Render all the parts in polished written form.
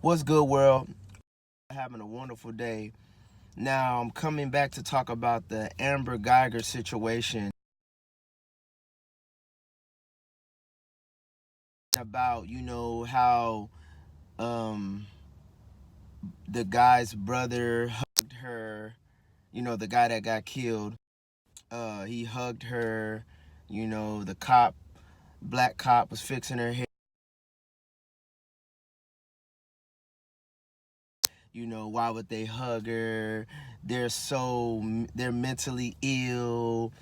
What's good, world? Having a wonderful day. Now, I'm coming back to talk about the Amber Guyger situation, about, how um, the guy's brother hugged her, the guy that got killed. He hugged her, the black cop was fixing her hair. Why would they hug her? They're mentally ill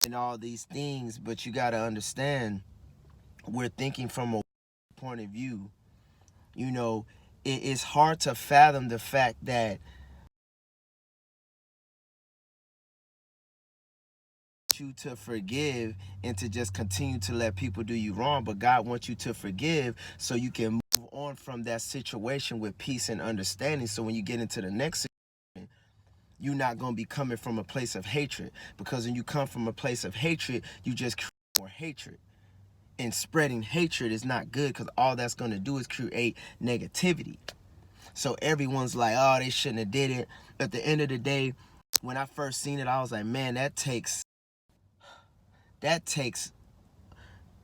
and all these things, but you got to understand, we're thinking from a point of view. You know, it's hard to fathom the fact that you to forgive and to just continue to let people do you wrong, but God wants you to forgive so you can move on from that situation with peace and understanding. So when you get into the next situation, you're not going to be coming from a place of hatred, because when you come from a place of hatred, you just create more hatred. And spreading hatred is not good, because all that's going to do is create negativity. So everyone's like, oh, they shouldn't have did it. At the end of the day, when I first seen it, I was like, man, that takes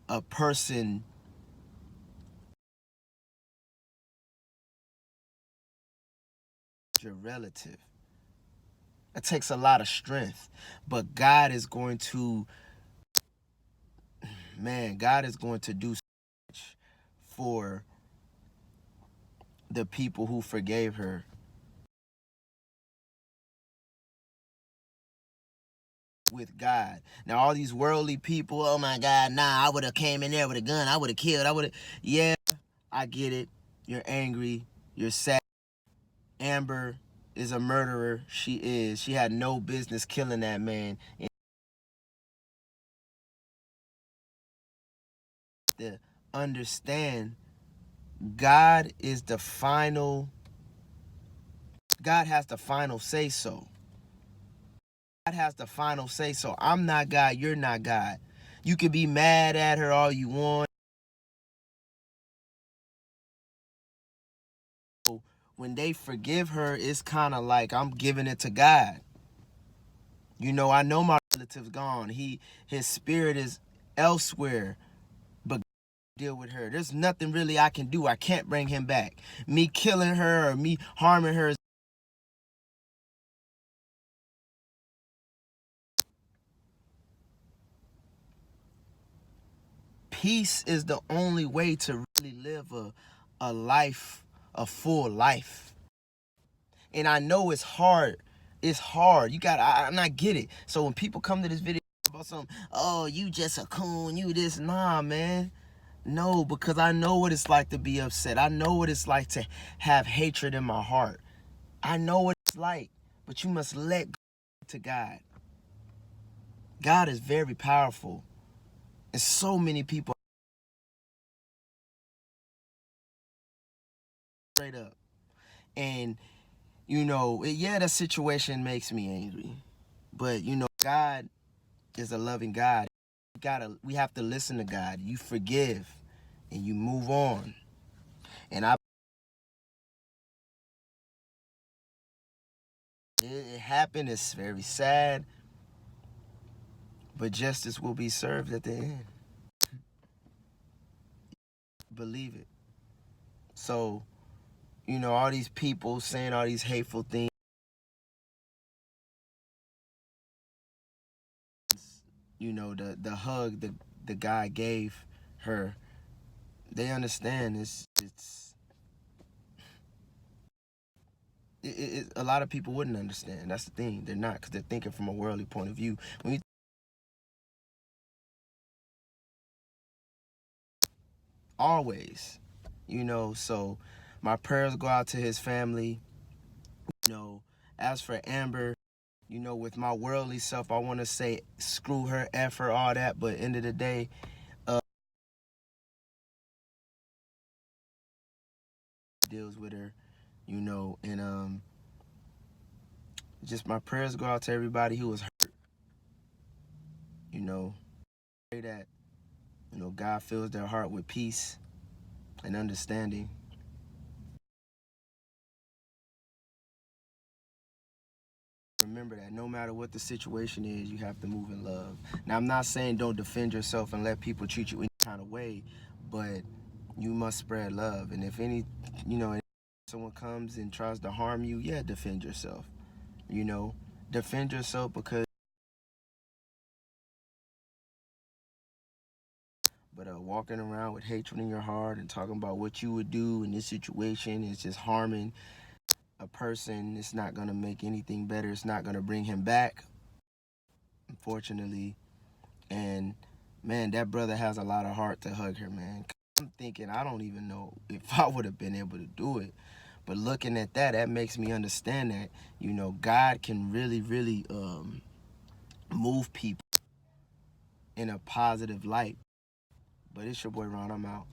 a person, your relative. It takes a lot of strength. But God is going to do so much for the people who forgave her with God. Now, all these worldly people, oh my God, nah, I would have came in there with a gun. I would have killed. Yeah, I get it. You're angry. You're sad. Amber is a murderer. She is. She had no business killing that man. And to understand, God is the final. God has the final say so. God has the final say so. I'm not God. You're not God. You can be mad at her all you want. When they forgive her, it's kind of like I'm giving it to God. I know my relative's gone. His spirit is elsewhere, but deal with her. There's nothing really I can do. I can't bring him back. Me killing her or me harming her. Peace is the only way to really live a life, a full life. And I know it's hard. It's hard. And I get it. So when people come to this video about something, oh, you just a coon, you this, nah, man. No, because I know what it's like to be upset. I know what it's like to have hatred in my heart. I know what it's like, but you must let go to God. God is very powerful. And so many people straight up. And, yeah, that situation makes me angry. But, God is a loving God. We have to listen to God. You forgive and you move on. And it happened. It's very sad, but justice will be served at the end. Believe it. So, all these people saying all these hateful things, the hug the guy gave her, they understand a lot of people wouldn't understand. That's the thing. They're not, because they're thinking from a worldly point of view. When you always, so my prayers go out to his family. As for Amber, with my worldly self, I want to say screw her, F her, all that. But end of the day, deals with her, and just my prayers go out to everybody who was hurt. Pray that, God fills their heart with peace and understanding. remember that no matter what the situation is, you have to move in love. Now, I'm not saying don't defend yourself and let people treat you any kind of way, but you must spread love. And if someone comes and tries to harm you, yeah, defend yourself. Defend yourself, because walking around with hatred in your heart and talking about what you would do in this situation is just harming a person. It's not going to make anything better. It's not going to bring him back, unfortunately. And man, that brother has a lot of heart to hug her, man. I'm thinking, I don't even know if I would have been able to do it. But looking at that makes me understand that, God can really, really move people in a positive light. But it's your boy Ron. I'm out.